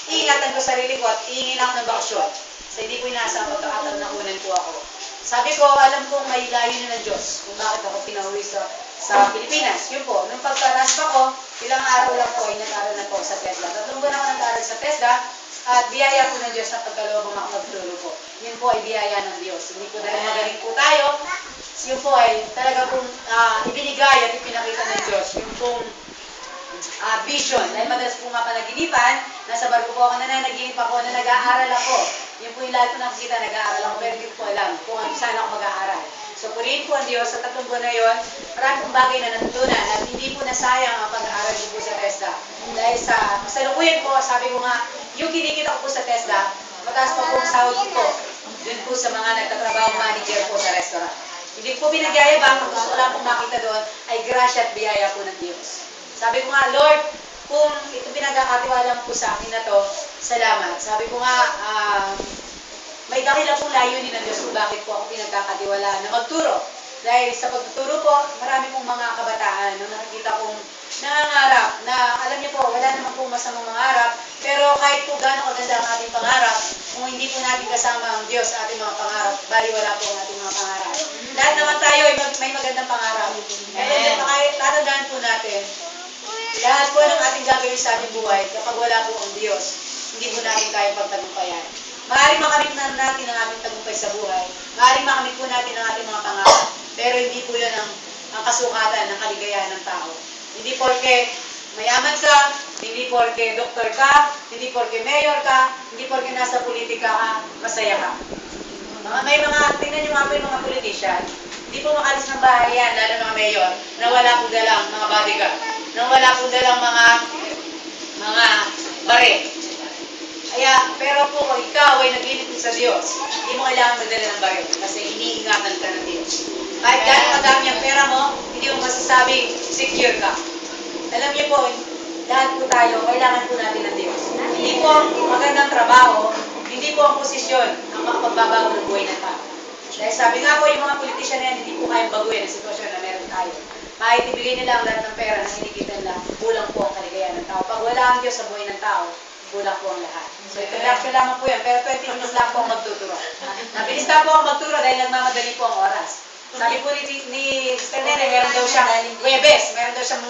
iingatan ko sarili ko at iingin ako ng bakasyon. So hindi ko inaasang pagkakataon po ako. Sabi ko, alam kong may layunin ng Diyos kung bakit ako pinauwi sa Pilipinas. Yun po, nung pagka-raspa ko, ilang araw lang po ay nag-aral na po sa TESDA. 3 buwan ako nag-aral sa TESDA at biyaya po ng Diyos na pagkaloob ako magturo po. Yun po ay biyaya ng Diyos. Hindi po dahil magaling po tayo. Yun po ay talaga pong ibinigay at ipinakita ng Diyos. Yung pong vision. Dahil madalas po nga panaginipan, nasa barko po ako nananaginip ako na nag-aaral ako. Yun po yung lahat ko nakikita, nag-aaral ako, pero hindi ko alam kung saan ako mag-aaral. So, purihin po ang Diyos sa 3 buwan na yun, marami pong bagay na natutunan at hindi po nasayang ang pag-aaral ko po sa TESDA. Dahil sa kasalukuyan po, sabi ko nga, yung kinikita ko po sa TESDA, mataas pa po ang sahod ko po, dun po sa mga nagtatrabaho manager po sa restaurant. Hindi ko po binagyayabang, kung gusto ko lang pong makita doon, ay grasya at biyaya po ng Diyos. Sabi ko nga, Lord, kung ito pinagkakatiwala mo po sa akin na to, salamat. Sabi ko nga, may dakilan pong layunin ng Diyos kung bakit po ako pinagkakatiwala na magturo. Dahil sa pagtuturo po, marami pong mga kabataan na nakikita kong nangangarap na alam niyo po, wala naman pong masamang mangarap, pero kahit po gaano kaganda ang ating pangarap, kung hindi po natin kasama ang Diyos sa ating mga pangarap, bali wala po ang ating mga pangarap. Lahat naman tayo ay may magandang pangarap. And tatandaan po natin, lahat po ng ating gagawin sa ating buhay, kapag wala po ang Diyos, hindi po natin kaya pagtagumpayan. Maaaring makamit na natin ang ating tagumpay sa buhay. Maaaring makamit po natin ang ating mga pangarap. Pero hindi po yun ang kasukatan ng kaligayahan ng tao. Hindi porke mayaman ka, hindi porke doktor ka, hindi porke mayor ka, hindi porke nasa politika ka, masaya ka. Tingnan nyo nga po yung mga politician, hindi po makalis ng bahay yan, lalo mga mayor, na wala po dalang mga bodyguard, na wala po dalang mga bare. Pero po, kung ikaw ay naglilingkod sa Diyos, hindi mo kailangan magdala ng baril kasi iniingatan ka ng Diyos. Kahit gano'ng kadami ang pera mo, hindi mo masasabing secure ka. Alam niyo po, lahat po tayo, kailangan po natin ng Diyos. Hindi po ang magandang trabaho, hindi po ang posisyon ang makapagbabago ng buhay ng tao. Dahil sabi nga po, yung mga politisyan na yan, hindi po kayang baguhin ang sitwasyon na meron tayo. Kahit ibigay nila ang lahat ng pera na kinikita nila, kulang po ang kaligayahan ng tao. Pag wala ang Diyos sa buhay ng tao, kulang po ang lahat. So, introduction lamang po yan, pero 20 minutes lang po ang magtuturo. Nabilis na po ang magturo dahil nagmamadali po ang oras. Sabi po ni Mr. Nene, meron daw siyang Webes, meron daw siyang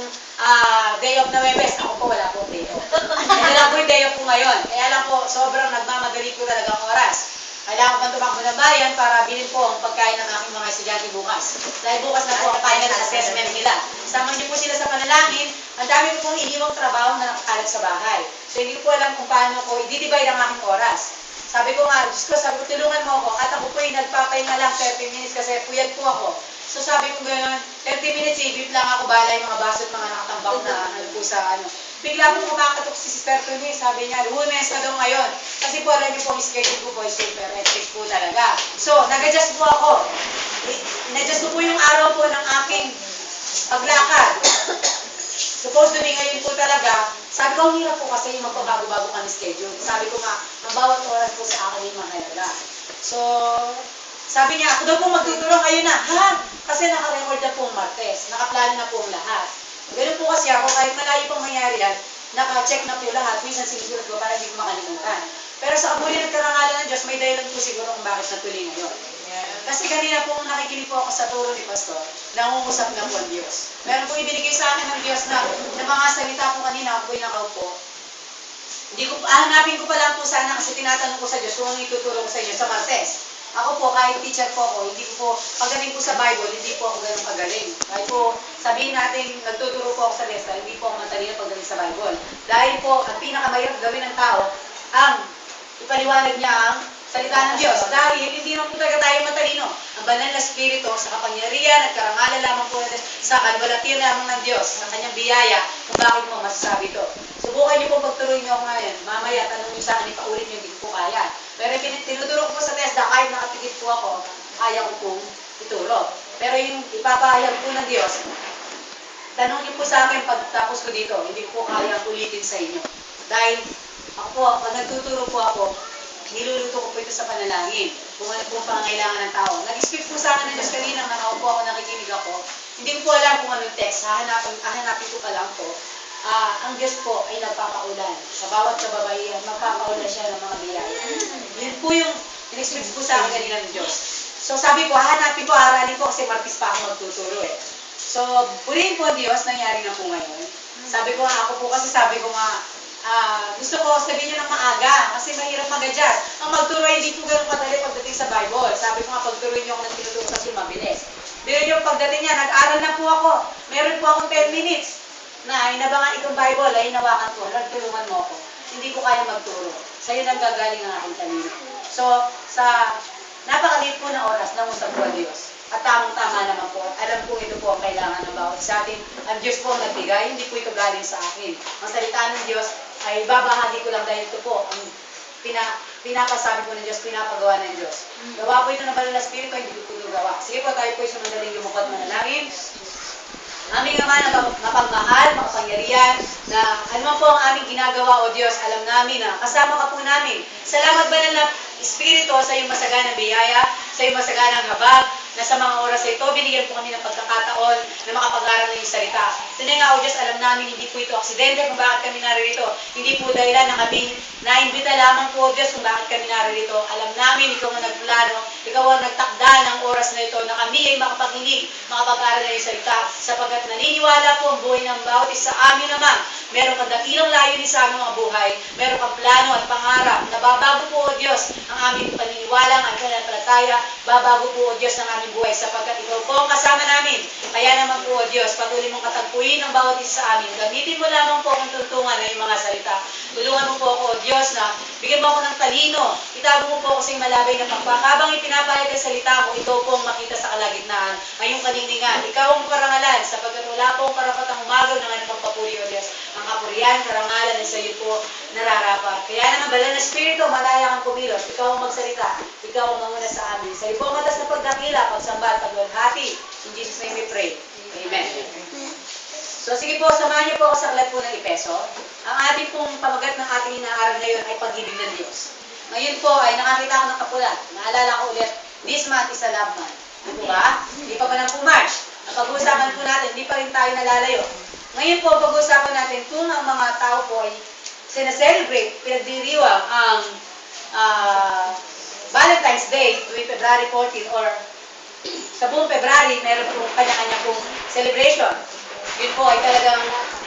day off na Webes. Ako po, wala po day off. Hindi lang po yung day off po ngayon. Kaya lang po, sobrang nagmamadali po talaga ang oras. Kailangan ko pang tumakbo ng bayan para bilhin po ang pagkain ng aking mga estudyante bukas. Dahil bukas na po ang final assessment nila. Sama niyo po sila sa panalangin. Ang dami ko pong iniwang trabaho na nakakalat sa bahay. So hindi ko po alam kung paano ko i-divide ang aking oras. Sabi ko nga, Diyos ko, sabi ko, tulungan mo ako. At ako po yung nagpapahinga lang 30 minutes kasi puyat po ako. So sabi ko gano'n, 30 minutes, ibip lang ako, bala yung mga baso at mga nakatambak na po sa Bigla po kumakatok si Sister Tuni, sabi niya, Lunes na daw ngayon. Kasi po, alam niyo po, ang schedule ko po ay super hectic po talaga. So, nag-adjust po ako. In-adjust ko po yung araw po ng aking paglakad. Supposed to be ngayon po talaga, sabi ko, ang hirap po kasi yung magpabago-bago kami schedule. Sabi ko nga, ang bawat oras po sa akin yung mahalaga. So, sabi niya, ako daw po magtuturo ngayon na, ha? Kasi naka-record na po ang Martes, nakaplano na po ang lahat. Ganun po kasi ako, kahit malayo pang mangyari yan, naka-check na po lahat, minsan sinusulat ko para hindi ko makalimutan. Pero sa kabuli ng karangalan ng Diyos, may dahilan po siguro kung bakit natuloy ngayon. Kasi kanina po nakikinig po ako sa turo ni Pastor, nangungusap na po ang Diyos. Meron po ibinigay sa akin ng Diyos na mga salita po kanina, ako po'y nakaupo. Hanapin ko pa lang po sana kasi tinatanong ko sa Diyos kung ano ituturo ko sa inyo sa Martes. Ako po, kahit teacher po ako, hindi ko po, pagaling po sa Bible, hindi po ako ganun pagaling. Kahit po, sabihin natin, nagtuturo po ako sa TESDA, hindi po ako matalino pagaling sa Bible. Dahil po, ang pinakamahirap gawin ng tao, ang ipaliwanag niya ang salita ng Diyos. Dahil hindi naman po talaga tayo matalino. Ang banal na spirito sa kapangyarihan at karangalan lamang po sa kalwalatian lamang ng Diyos, sa kanyang biyaya, kung bakit mo masasabi ito. Subukan niyo po pagtuloy niyo ako ngayon. Mamaya, tanong niyo sa akin, ipaulit niyo, hindi ko po kaya. Pero tinuturo ko po sa TESDA, kahit nakatikit po ako, kaya ko pong ituro. Pero yung ipapahayag po ng Diyos, tanong niyo po sa akin pagtapos ko dito, hindi ko po kaya ulitin sa inyo. Dahil ako po, pag nagtuturo po ako, niluluto ko po ito sa panalangin. Kung ano po pangangailangan ng tao. Nag-speak po sa akin ng Diyos kanina, nakaupo ako, nakikinig ako. Hindi ko po alam kung anong text, hahanapin ko pa lang po. ang Diyos po ay nagpapaulan. Sa bawat kababaihan, magpapaulan siya ng mga biyaya. Yun po yung in-express po sa akin kanina ng Diyos. So sabi ko, hahanapin ko, aralin ko kasi Martis pa ako magtuturo eh. So, purihin po ang Diyos, nangyari na po ngayon. Sabi ko nga, ako po kasi sabi ko nga, gusto ko sabihin nyo ng maaga kasi mahirap mag-adjust. Ang magturo ay hindi po ganun kadali pagdating sa Bible. Sabi ko nga, pagturuin nyo ako ng tinuturo kasi mabilis. Pero yung pagdating niya, nag-aral na po ako. Meron po akong 10 minutes na inabangan itong Bible, ay hinawakan ko, Lord, tulungan mo ako. Hindi ko kaya magturo. Sa'yo nang gagaling ang aking talino. So, sa napakaliit po na oras, nangusap po ang Diyos. At tamang-tama naman po. Alam ko ito po ang kailangan ng bawat sa atin. Ang Diyos po ang nagbigay, hindi po ito galing sa akin. Ang salita ng Diyos ay babahagi ko lang dahil ito po ang pinapasabi po ng Diyos, pinapagawa ng Diyos. Gawa po ito ng banal na Espiritu, hindi ko po gawa. Sige po, tayo po sa madaling lumukot manalangin. Aming Ama na mapagmahal, makapangyarihan, na ano man po ang aming ginagawa, O Diyos, alam namin na kasama ka po namin. Salamat banal na Espiritu sa iyong masaganang biyaya, sa iyong masaganang habag, na sa mga oras na ito, binigyan po kami ng pagkakataon na makapag-aral ng iyong salita. Tunay nga, O Diyos, alam namin, hindi po ito aksidente kung bakit kami naririto. Hindi po dahilan na kami naimbita lamang po, O Diyos, kung bakit kami naririto. Alam namin, ikaw ang nagplano, ikaw ang nagtakda ng oras na ito, na kami ay makapakinig, makapag-aral ng iyong salita, sapagkat naniniwala po ang buhay ng bawat isa amin naman. Meron kang dakilang layunin sa aming mga buhay, meron kang plano at pangarap. Nababago po, O Diyos, ang aming paniniwala, ang aming pananampalataya, babago po, O Diyos, ang aming buhay, sapagkat ikaw po ang kasama namin. Kaya naman po, O Diyos, patuloy mong katagpuin ang bawat isa sa amin. Gamitin mo lamang po akong tuntungan ng iyong mga salita. Tulungan mo po ako, O Diyos, na bigyan mo ako ng talino. Itago mo po ako sa iyong malabay na pagpakabang ipinapahayag ang salita mo, ikaw po ang makita sa kalagitnaan. Ang iyong kaniningan, ikaw ang parangalan, sapagkat wala po ang karapatang umagaw ng anong pagpapuri, O Diyos. Ang kapurihan, karangalan, ay sa iyo po nararapat. Kaya naman, banal na Espiritu, malaya kang kumilos. Ikaw ang magsalita. Ikaw ang manguna sa amin. Sa iyo po ang matas na pagdakila, pagsambal, pagwalhati. In Jesus' name we pray. Amen. So sige po, samahan niyo po ako sa aklat po ng Epeso. Ang ating pong pamagat ng ating inaaral ngayon ay pag-ibig ng Diyos. Ngayon po ay nakakita ako ng kapulat. Naalala ko ulit, this month is a love month. Di ba? Hindi pa ba nang March? Ang pag-uusapan po natin, hindi pa rin tayo nalalayo. Ngayon po, pag-uusapan natin kung ang mga tao po ay sinaselebrate, pinagdiriwang ang Valentine's Day tuwing February 14 or sa buong February, meron po kanya-kanya pong celebration. Yun po ay talagang,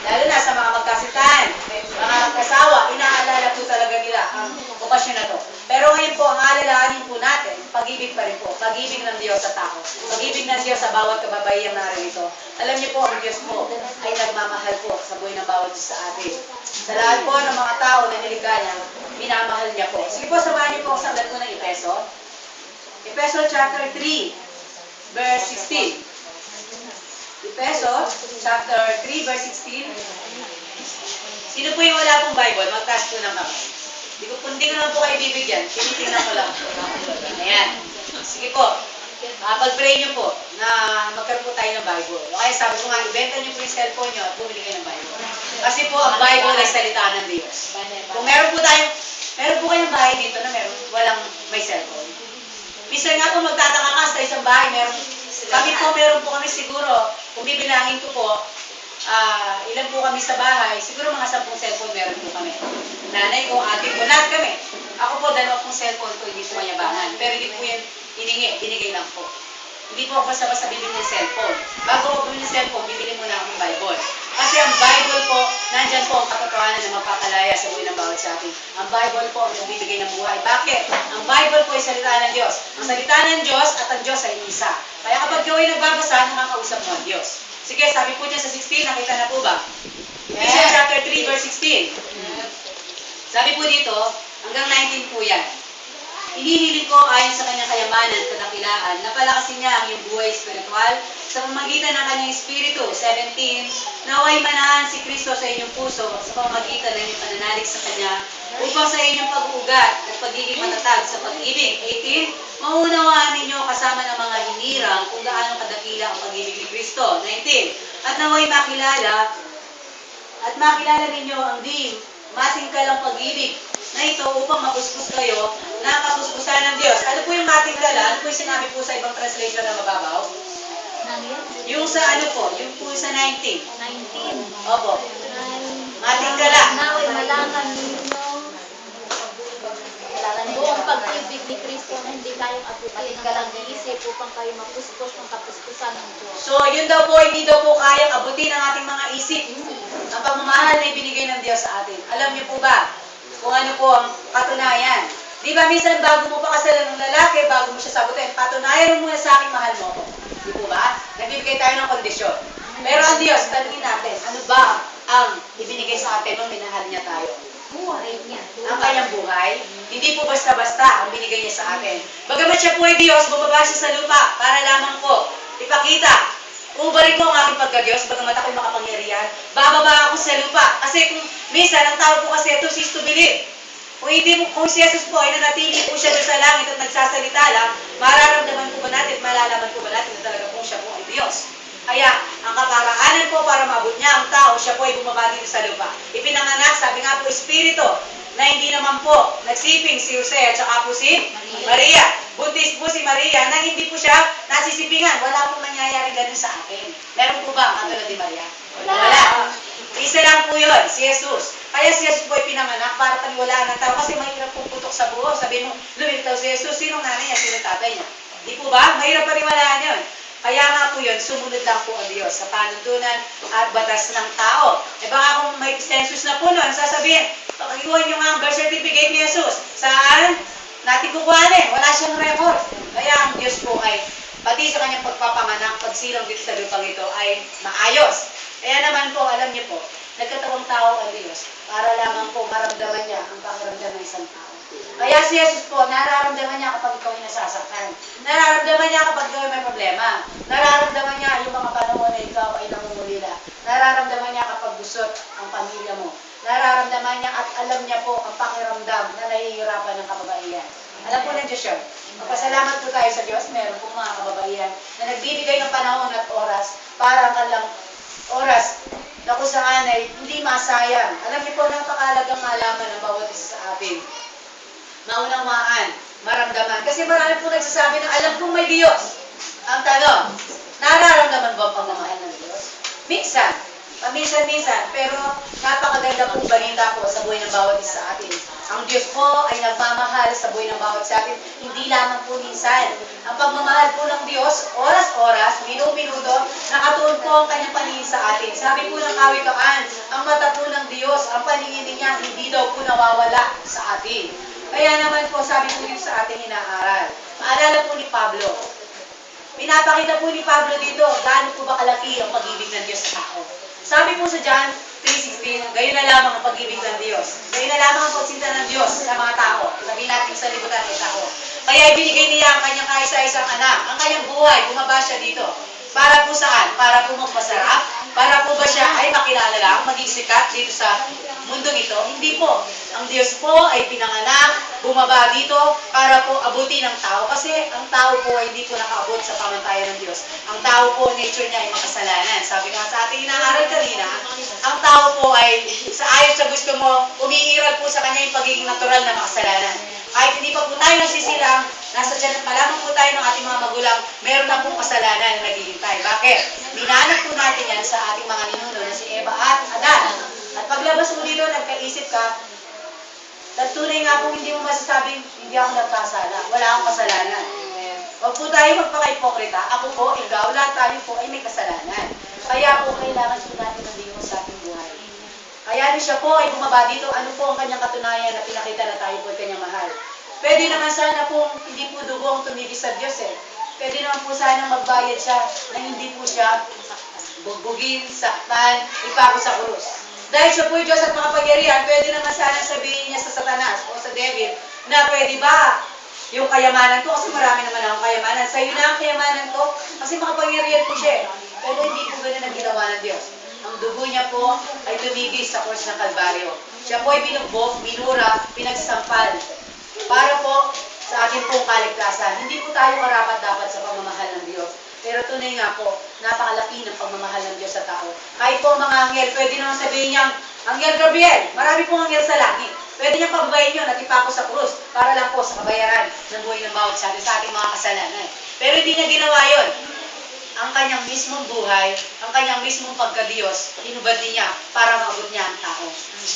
lalo na sa mga magkasintahan, mga kasawa, inaalala po talaga nila ang okasyon na to. Pero ngayon po, ang aalalahanin po natin, pag-ibig pa rin po. Pag-ibig ng Diyos sa tao. Pag-ibig ng Diyos sa bawat kababayang narito. Alam niyo po, ang Diyos po ay nagmamahal po sa buhay ng bawat isa sa atin. Sa lahat po ng mga tao na niligaya, minamahal niya po. Sige po, samahan niyo po sa aklat ko ng Epeso. Epeso chapter 3, verse 16. Epeso chapter 3, verse 16. Sino po yung wala pong Bible? Magtaas po ng kamay. Hindi ko naman po kayo bibigyan. Tinitingnan ko lang po. Ayan. Sige po. Pag-pray nyo po na magkaroon po tayo ng Bible. O kaya sabi ko nga, ibenta nyo po yung cellphone nyo at bumili kayo ng Bible. Kasi po, ang Bible ay salita ng Diyos. Kung meron po kayong bahay dito na walang may cellphone. Minsan nga po magtataka ka sa isang bahay, meron po kami siguro, kung bibilangin ko po, ilan po kami sa bahay, siguro mga 10 cellphone meron po kami. Nanay ko, ate ko, lahat kami. Ako po, 2 cellphone ko, hindi po mayabangan. Pero hindi po yan binigay lang po. Hindi po ako basta-basta bibili ng cellphone. Bago ako bibili ng cellphone, bibili muna ako ng Bible. Kasi ang Bible po, nandyan po ang katotohanan na magpapalaya sa buhay ng bawat sa atin. Ang Bible po ang nagbibigay ng buhay. Bakit? Ang Bible po ay salita ng Diyos. Ang salita ng Diyos at ang Diyos ay isa. Kaya kapag ikaw ay nagbabasa, nakakausap mo ang Diyos. Sige, sabi po niya sa 16, nakita na po ba? Ephesians chapter 3, verse 16. Sabi po dito, hanggang 19 po yan. Inihiling ko ayon sa kanyang kayamanan at kadakilaan, napalakasin niya ang iyong buhay spiritual sa pamamagitan ng kanyang espiritu. 17, naway manahan si Kristo sa inyong puso sa pamamagitan ng inyong pananalig sa kanya upang sa inyong pag-uugat at pagiging matatag sa pag-ibig. 18, maunawaan ninyo kasama ng mga hinirang kung gaano kadakila ang pag-ibig ni Kristo. 19, at naway makilala ninyo ang di matingkalang pag-ibig na ito upang mapuspus kayo na kapuspusan ng Diyos. Ano po yung matingkala? Ano po yung sinabi po sa ibang translation na mababaw? Yung sa ano po? Yung po sa 19. 19. Opo. Matingkala. Naway malaman ninyo buong pag-ibig ni Kristo na hindi kayong abutin ng pag-iisip upang kayo mapuspos ng kapuspusan ng Diyos. So, yun daw po, hindi daw po kayang abutin ng ating mga isip. Ang pagmamahal na ibinigay ng Diyos sa atin. Alam niyo po ba kung ano po ang katunayan? Di ba minsan bago mo pa kasalan ng lalaki, bago mo siya sagutin, patunayan mo muna sa akin, mahal mo ako. Di po ba? Nagbibigay tayo ng kondisyon. Pero ang Diyos, tanungin natin, ano ba ang ibinigay sa atin nung minahal niya tayo? Buhay niya. Ang kanyang buhay, hindi po basta-basta ang binigay niya sa atin. Bagamat siya po ay Diyos, bumaba siya sa lupa para lamang po ipakita. Ubarin ko ang aking pagka-Diyos, bagamat ako'y makapangyarihan, bababa ako sa lupa. Kasi kung minsan, ang tawag po kasi ito, is to believe. Kung si Jesus po ay nanatili po siya doon sa langit at nagsasalita lang, mararamdaman po ba natin, malalaman po ba natin na talaga po siya po ay Diyos. Kaya, ang kaparaanan po para maabot niya ang tao, siya po ay bumaba dito sa lupa. Ipinanganak, sabi nga po, Espiritu, na hindi naman po nagsiping si Jose at saka po si Maria. Buntis po si Maria na hindi po siya nasisipingan. Wala pong nangyayari ganun sa akin. Meron po ba ang katulad ni Maria? Wala. Isa lang po yun, si Jesus. Kaya si Jesus po ay pinanganak para paniwalaan ng tao kasi mahirap pong putok sa buho. Sabi mo, lumilitaw si Jesus, sinong nanay niya, sinong tatay niya? Di po ba? Mahirap paniwalaan yun. Kaya nga po yun, sumunod lang po ang Diyos sa panuntunan at batas ng tao. E baka kung may census na po nun, sasabihin, pakiwan nyo nga ang birth certificate ni Jesus. Saan? Natin kukuhanin. Wala siyang record. Kaya ang Diyos po ay, pati sa kanyang pagpapanganak, pagsilang dito sa lupang ito, ay maayos. Kaya naman po, alam niyo po, nagkatawang tao ang Diyos para lamang po maramdaman niya ang pakiramdam ng isang tao. Kaya si Jesus po, nararamdaman niya kapag ikaw ay nasasaktan. Nararamdaman niya kapag ikaw ay may problema. Nararamdaman niya yung mga panahon na ikaw ay nangungulila. Nararamdaman niya kapag gusot ang pamilya mo. Nararamdaman niya at alam niya po ang pakiramdam na nahihirapan ng kababaihan. Alam po ng Diyos yun. Magpasalamat po tayo sa Diyos. Meron po mga kababaihan na nagbibigay ng panahon at oras para ang kanilang oras na kung saan ay hindi masayang. Alam niyo po, napakalagang malaman ng bawat isa sa atin. Maunawaan, maramdaman. Kasi marami po nagsasabi na alam kong may Diyos. Ang tanong, nararamdaman ba ang pagmamahal ng Diyos? Minsan, paminsan-minsan, pero napakaganda pong balita po sa buhay ng bawat isa sa atin. Ang Diyos po ay nagmamahal sa buhay ng bawat sa atin, hindi lamang po minsan. Ang pagmamahal po ng Diyos, oras-oras, minuto-minuto, nakatuon po ang kanyang paningin sa atin. Sabi po ng kawikaan, ang mata po ng Diyos, ang paningin niya, hindi daw po nawawala sa atin. Kaya naman po, sabi po dito sa ating inaaral, maalala po ni Pablo, pinapakita po ni Pablo dito, gaano po ba kalaki ang pag-ibig ng Diyos sa tao. Sabi po sa John 3:16, gayon na lamang ang pag-ibig ng Diyos. Gayon na lamang ang pagsinta ng Diyos sa mga tao. Sabihin natin sa libutan ay tao. Kaya ibinigay niya ang kanyang kaisa-isang anak, ang kanyang buhay, bumaba siya dito. Para po saan? Para po magpasarap? Para po ba siya ay makilala lang, maging sikat dito sa mundong ito? Hindi po. Ang Diyos po ay pinanganak, bumaba dito para po abutin ng tao. Kasi ang tao po ay hindi po nakaabot sa pamantayan ng Diyos. Ang tao po, nature niya ay makasalanan. Sabi nga sa ating inaaral kanina, ang tao po ay sa ayon sa gusto mo, umiiral po sa kanya yung pagiging natural na makasalanan. Kahit hindi pa po tayo nagsisilang, nasa dyan pa lamang po tayo ng ating mga magulang, meron na pong kasalanan na naghihintay. Bakit? Minanag po natin yan sa ating mga ninuno na si Eva at Adan. At paglabas mo dito, nagkaisip ka, tunay nga po hindi mo masasabing, hindi ako nagkasala. Wala akong kasalanan. Huwag po tayo magpaka-ipokrita. Ako po, ikaw, lahat tayo po ay may kasalanan. Kaya po, kailangan po natin ng Diyos sa ating buhay. Kaya siya po ay bumaba dito. Ano po ang kanyang katunayan na pinakita na tayo po ay kanyang mahal? Pwede naman sana po, hindi po dugo ang tumigis sa Diyos eh. Pwede naman po sana magbayad siya na hindi po siya bugbugin, saktan, ipako sa krus. Dahil siya po yung Diyos at makapangyarihan, pwede naman sana sabihin niya sa Satanas o sa Devil na pwede ba yung kayamanan ko, kasi marami naman akong kayamanan. Sa'yo na ang kayamanan ko, kasi makapangyarihan po siya. Pero hindi po ganun ang ginawa ng Diyos. Ang dugo niya po ay tumigis sa krus ng Kalbaryo. Siya po ay binugbog, minura, pinagsampal. Para po sa akin pong kaligtasan. Hindi po tayo karapat-dapat sa pagmamahal ng Diyos. Pero tunay nga po, napakalaki ng pagmamahal ng Diyos sa tao. Kahit po mga anghel, pwede naman sabihin niyang, Anghel Gabriel, marami pong anghel sa langit. Pwede niyang pababayin yun at ipako sa krus para lang po sa kabayaran ng buhay ng bawat sa ating mga kasalanan. Pero hindi niya ginawa yun. ang kanyang mismong buhay, ang kanyang mismong pagka-Diyos, hinubad niya para maabot niya ang tao.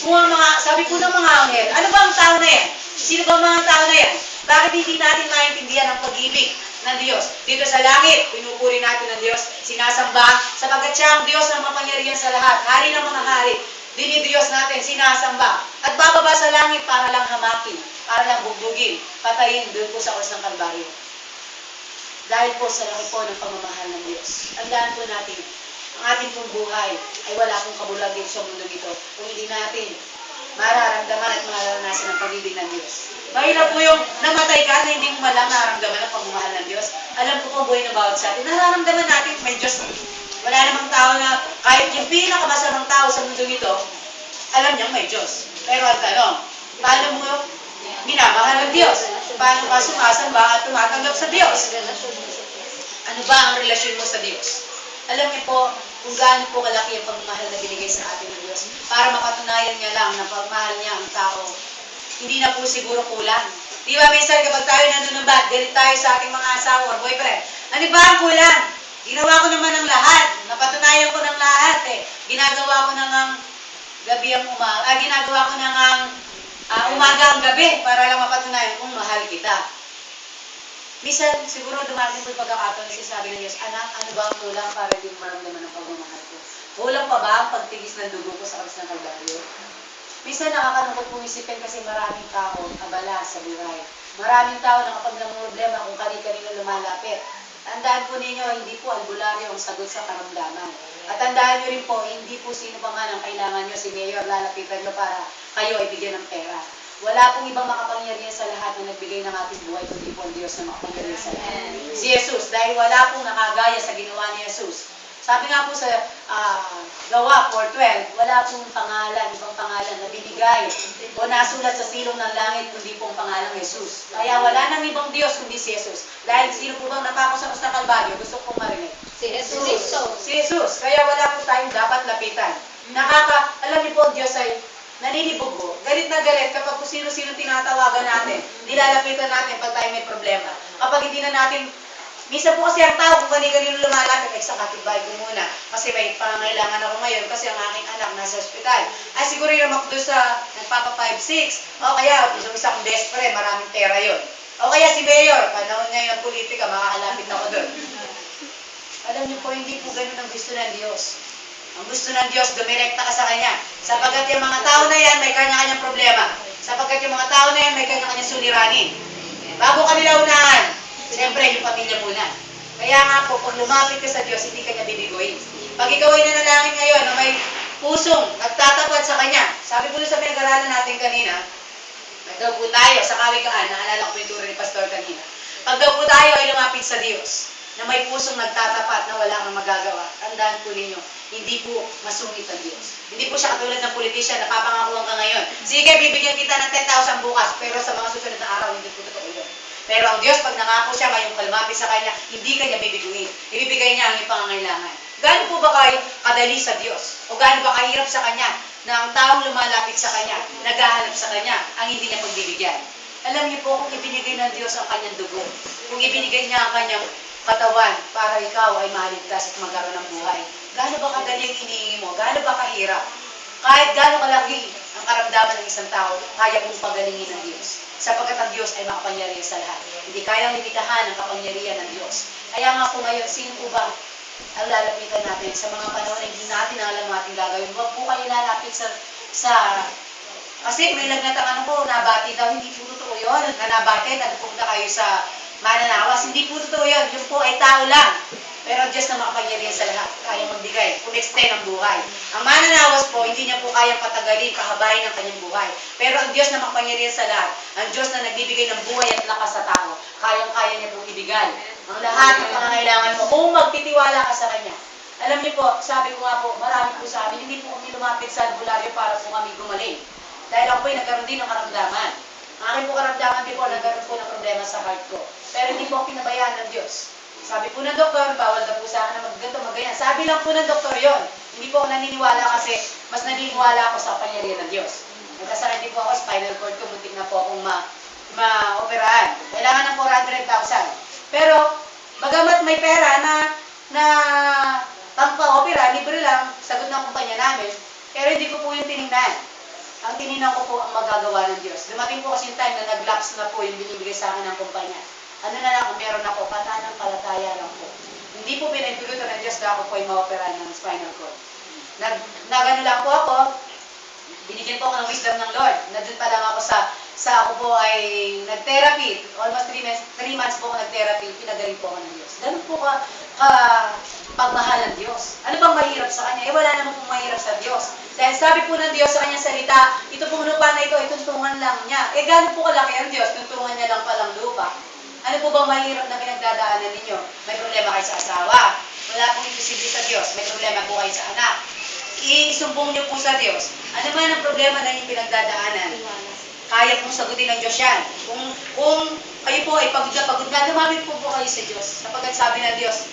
Kung ang mga, sabi po ng mga anghel, ano ba ang tao na yan? Sino ba ang mga tao na yan? Bakit hindi natin maintindihan ang pag-ibig ng Diyos? Dito sa langit, pinupuri natin ang Diyos, sinasamba, sapagkat siya ang Diyos na mapangyarihan sa lahat, hari ng mga hari. Dinidiyos natin, sinasamba. At bababa sa langit para lang hamakin, para lang bugbugin, patayin doon po sa krus ng Kalbaryo. Dahil po sa laki po ng pamamahal ng Diyos. Tandaan po natin, ang ating pong buhay ay wala pong kabulag dito sa mundo ito kung hindi natin mararamdaman at mararanasan ang pag-ibig ng Diyos. Mahirap po yung namatay ka na hindi mo malang nararamdaman ang pagmamahal ng Diyos. Alam ko po buhay na bawat sa atin. Nararamdaman natin may Diyos. Wala namang tao na kahit yung pinakamasamang tao sa mundo ito, alam niyang may Diyos. Pero ang tanong, paano mo minamahal ng Diyos? Paano ka sumasamba at tumatanggap sa Diyos? Ano ba ang relasyon mo sa Diyos? Alam niyo po kung gaano po kalaki ang pagmamahal na binigay sa atin ng Diyos para mapatunayan niya lang na pagmahal niya ang tao. Hindi na po siguro kulang. Di ba minsan kapag tayo nanunumbat, galit tayo sa ating mga asawa or boyfriend, ano ba ang kulang? Ginawa ko naman ng lahat. Napatunayan ko ng lahat eh. Ginagawa ko nang gabi ang ginagawa ko nang umaga ang gabi para lang mapatunayan kung mahal kita. Minsan, siguro dumating po yung pagkakataon na sinasabi ng Diyos, anak, ano ba ang kulang para hindi mo maramdaman ang pagmamahal ko? Kulang pa ba ang pagtigis ng dugo ko sa krus ng Kalbaryo? Minsan nakakalungkot pong isipin kasi maraming tao abala sa buhay. Maraming tao na kapag namumroblema kung kani-kanino lumalapit. Tandaan po ninyo, hindi po albularyo ang sagot sa karamdaman. At tandaan nyo rin po, hindi po sino pa man ang kailangan nyo, si Mayor, lalapitan nyo para kayo ay bigyan ng pera. Wala pong ibang makapangyarihan sa lahat na nagbigay ng ating buhay, kundi po ang Diyos na makapangyarihan sa lahat. Si Jesus, dahil wala pong nakagaya sa ginawa ni Jesus. Sabi nga po sa Gawa 4:12, wala pong pangalan, ibang pangalan na binigay o nasulat sa silong ng langit, kundi pong pangalang Jesus. Kaya wala nang ibang Diyos kundi si Jesus. Dahil sino po bang napako sa krus ng Kalbaryo? Gusto kong marinig. Si Jesus. Si Jesus. Kaya wala po tayong dapat lapitan. Alam niyo po, ang Diyos ay naninibog po. Galit na galit kapag kung sino-sino tinatawagan natin, nilalapitan natin pag tayo may problema. Kapag hindi na natin, minsan po kasi ang tao kung kanino lumalapit, ay sa kapitbahay ko muna. Kasi may pangangailangan ako ngayon kasi ang aking anak nasa ospital. Ay siguro yung makdo sa nagpapa 5-6. O kaya yung isang desperate, maraming pera yon. O kaya si Mayor, panahon ngayon ng politika, makakalapit ako doon. Alam niyo po, hindi po ganun ang gusto ng Diyos. Ang gusto ng Diyos, dumirekta ka sa Kanya. Sapagkat yung mga tao na yan, may kanya-kanyang problema. Sapagkat yung mga tao na yan, may kanya-kanyang suliranin. Bago ka nila unahan, siyempre, yung pamilya muna. Kaya nga po, kung lumapit ka sa Diyos, hindi ka niya bibigoyin. Pag ikaw ay nanalangin ngayon na may pusong nagtatapat sa Kanya, sabi po sa pinag-aralan natin kanina, daw po tayo, sa kawikaan, naalala ko yung turo ni Pastor kanina, pag daw po tayo ay lumapit sa Diyos, na may pusong nagtatapat na wala kang magagawa, tandaan po ninyo, hindi po masungit ang Diyos. Hindi po siya katulad ng politician na papangakuan ka ngayon. Sige, bibigyan kita ng 10,000 bukas, pero sa mga susunod na araw, hindi po totoo yun. Pero ang Diyos, pag nangako siya, ngayong kalmapit sa Kanya, hindi Kanya bibiguin. Ibibigay niya ang iyong pangangailangan. Gaano po ba kayo kadali sa Diyos? O gaano ba kahirap sa Kanya na ang taong lumalapit sa Kanya, naghahanap sa Kanya, ang hindi niya pagbibigyan? Alam niyo po, kung ibinigay ng Diyos ang Kanyang dugo, kung ibinigay niya ang Kanyang katawan para ikaw ay maligtas at magkaroon ng buhay, gaano ba kadali ang hinihingi mo? Gaano ba kahirap? Kahit gaano kalaki ang karamdaman ng isang tao, kaya pong pagalingin ng Diyos. Sapagkat ang Diyos ay makapangyarihan sa lahat. Hindi kayang limitahan ang kapangyarihan ng Diyos. Kaya nga po ngayon, sino po ba ang lalapitan natin sa mga panahon na hindi natin alam ating gagawin? Huwag po kayo lalapit kasi may lagnat ko, nabati daw, hindi po totoo yun. Nabati, nagpunta kayo sa mananawas, hindi po totoo yun. Yun po ay tao lang. Pero ang Diyos na makapangyarihan sa lahat, kaya magbigay, kumextend ang buhay. Ang mananawas po, hindi niya po kayang patagalin, kahabayan ng kanyang buhay. Pero ang Diyos na makapangyarihan sa lahat, ang Diyos na nagbibigay ng buhay at lakas sa tao, kayang-kaya niya pong ibigay ang lahat ng pangangailangan mo kung magtitiwala ka sa Kanya. Alam niyo po, sabi ko nga po, marami po sa amin, hindi po kami lumapit sa albularyo para po kami gumaling. Dahil ako po'y nagkaroon din ng karamdaman. Ang aking po karamdaman din po, nagkaroon po ng problema sa heart ko. Pero hindi po ako pinabayaan ng Diyos. Sabi po ng doktor, bawal na po sa akin na magganto, magganyan. Sabi lang po ng doktor yon. Hindi po ako naniniwala kasi mas naniniwala ako sa kapangyarihan ng Diyos. Nagkasakit din po ako, spinal cord ko, muntik na po akong ma-operahan. Kailangan ng 400,000. Pero, bagamat may pera na na pampa-opera, libre lang, sagot ng kumpanya namin. Pero hindi ko po yung tinignan. Ang tinignan ko po ang magagawa ng Diyos. Dumating po kasi yung time na nag-lapse na po yung binibigay sa akin ng kumpanya. Ano na lang, kung meron ako, pananampalataya lang po. Hindi po pinagpulutan ng Diyos na ako po ay ma-opera ng spinal cord. Nagano lang po ako, binigyan po ako ng wisdom ng Lord. Nandun pa lang ako sa ako po ay nag-therapy. Almost 3 months po ako nag-therapy. Pinagaling po ako ng Diyos. Ganun po ka pagmahal ng Diyos. Ano bang mahirap sa Kanya? Wala naman pong mahirap sa Diyos. Dahil sabi po ng Diyos sa Kanyang salita, ito pong lupa na ito, ituntungan lang niya. Gano'n po kalaki ang Diyos, tuntungan niya lang palang lupa. Ano po bang mahirap na pinagdadaanan ninyo? May problema kayo sa asawa. Wala pong imposible sa Diyos. May problema po kayo sa anak. Isumbong niyo po sa Diyos. Ano man ang problema na inyong pinagdadaanan? Kaya pong sagutin ng Diyos yan. Kung kayo po ay pagod na, lumapit po kayo sa Diyos. Sapagkat sabi ng Diyos,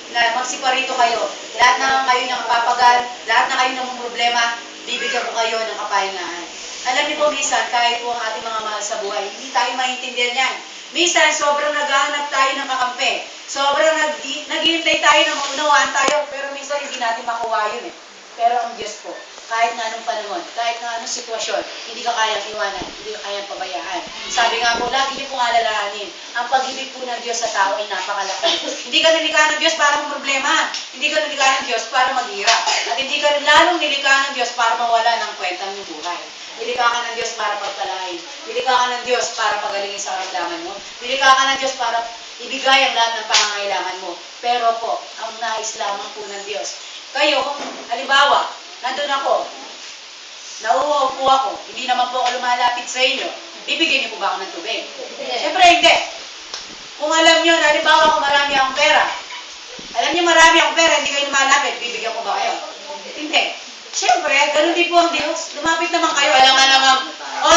na magsiparito kayo. Lahat na kayo ng papagal, lahat na kayo ng problema, bibigyan ko kayo ng kapahingahan. Alam niyo po, minsan, kahit po ang ating mga mahal sa buhay, hindi tayo maintindihan yan. Minsan, sobrang naghahanap tayo ng kakampi. Sobrang naghihintay tayo na maunawaan tayo, pero minsan hindi natin makuha yun eh. Pero ang Diyos po, kahit na anong panahon, kahit na anong sitwasyon, hindi ka kayang iwanan, hindi ka kayang pabayaan. Sabi nga po, lagi niyo pong alalahanin, ang pag-ibig po ng Diyos sa tao ay napakalaki. Hindi ka nilikha ng Diyos para may problema. Hindi ka nilikha ng Diyos para maghirap. At hindi ka lalong nilikha ng Diyos para mawala ng kwentang yung buhay. Nilikha ka ng Diyos para pagpalain. Nilikha ka ng Diyos para pagalingin sa karamdaman mo. Nilikha ka ng Diyos para ibigay ang lahat ng pangangailangan mo. Pero po, ang nais lamang po ng Diyos. Kayo, halimbawa, nandun ako, nauuhaw po ako, hindi naman po ako lumalapit sa inyo, bibigyan niyo po ba ako ng tubig? Siyempre hindi. Kung alam niyo, halimbawa kung marami akong pera, alam niyo marami akong pera, hindi kayo lumalapit, bibigyan ko ba kayo? Hindi. Siyempre, ganun din po ang Diyos. Lumapit naman kayo, alam nga naman,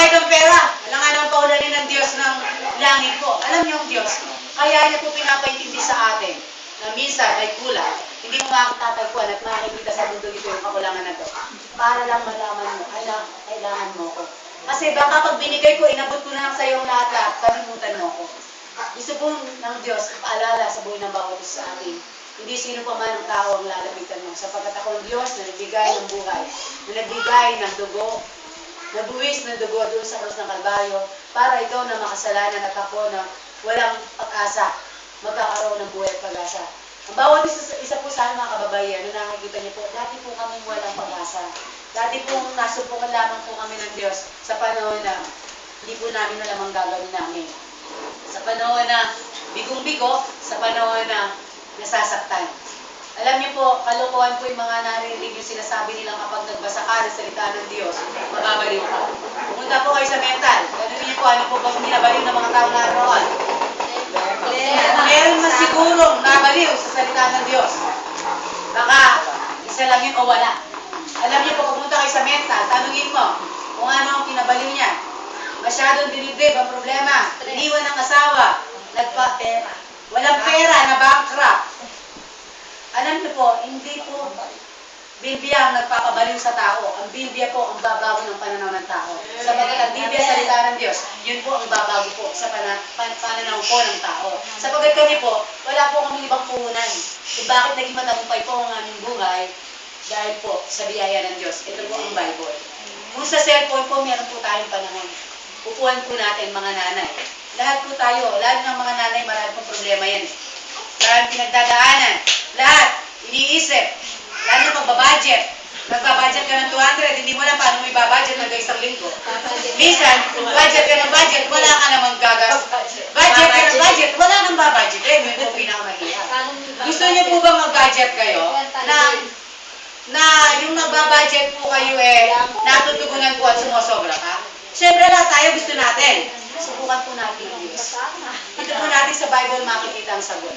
itong pera, alam nga naman paulanin ng Diyos ng langit po. Alam niyo ang Diyos, kaya niya po pinapaintindi sa atin, na minsan ay kulang, hindi mo makatatagpuan at makikita sa mundo ito yung kakulangan na to. Para lang malaman mo, kailangan mo ko. Kasi baka pag binigay ko, inabot ko na lang sa iyo lahat-lahat, kalimutan mo ko. Gusto po ng Diyos, paalala sa buhay ng bawat isa sa akin. Hindi sino pa man ang tao ang lalapitan mo. Sapagkat ako ang Diyos na nagbigay ng buhay, na nagbigay ng dugo, nabuwis ng dugo doon sa krus ng Kalbaryo, para ikaw na makasalanan at ako na walang pag-asa, magkakaroon ng buhay at pag-asa. Ang bawat isa po sa mga kababayan na nakikita niyo po, dati po kami walang pag-asa. Dati po nasubukan lamang po kami ng Diyos sa panahon na hindi po namin alam ang gagawin namin. Sa panahon na bigong-bigo, sa panahon na nasasaktan. Alam niyo po, kalokohan po yung mga narinig yung sinasabi nilang kapag nagbasa ka ng salita ng Diyos, mababaliw ka. Pumunta po kayo sa mental. Ganun niyo po, ano po bang binabaliw ng mga tao naroon? Meron man sigurong nabaliw sa salita ng Diyos. Baka, isa lang yun o wala. Alam niyo po, pumunta kayo sa mental, tanungin mo kung ano ang kinabaliw niya. Masyadong dinibdib ang problema. Iniwan ng asawa. Walang pera, na bankrupt. Alam niyo po, hindi po Biblia ang nagpapabaliw sa tao. Ang Biblia po ang babago ng pananaw ng tao. Sapagat ang Biblia salita ng Diyos, yun po ang babago po sa pananaw po ng tao. Sapagat kami po, wala po kami ibang puhunan. Kung bakit naging matagumpay po ang aming buhay, dahil po sa biyaya ng Diyos. Ito po ang Bible. Kung sa cellphone po, meron po tayong panahon. Upuan po natin mga nanay. Lahat po tayo, lahat ng mga nanay, marami pong problema yan. Maraming pinagdadaanan. Lahat, iniisip. Lalo na magbabudget. Magbabudget ka ng 200, hindi mo lang paano mo ibabudget hanggang isang linggo. Minsan, budget ka ng budget, wala ka namang gagas. Budget ka ng budget, wala kang babudget. Yun po pinakamahirap. Gusto niyo po bang mag-budget kayo? Na yung nagbabudget po kayo natutugunan po at sumusobra ka? Siyempre lahat tayo gusto natin. Subukan po natin ang Diyos. Ito po natin sa Bible makikita ang sagot.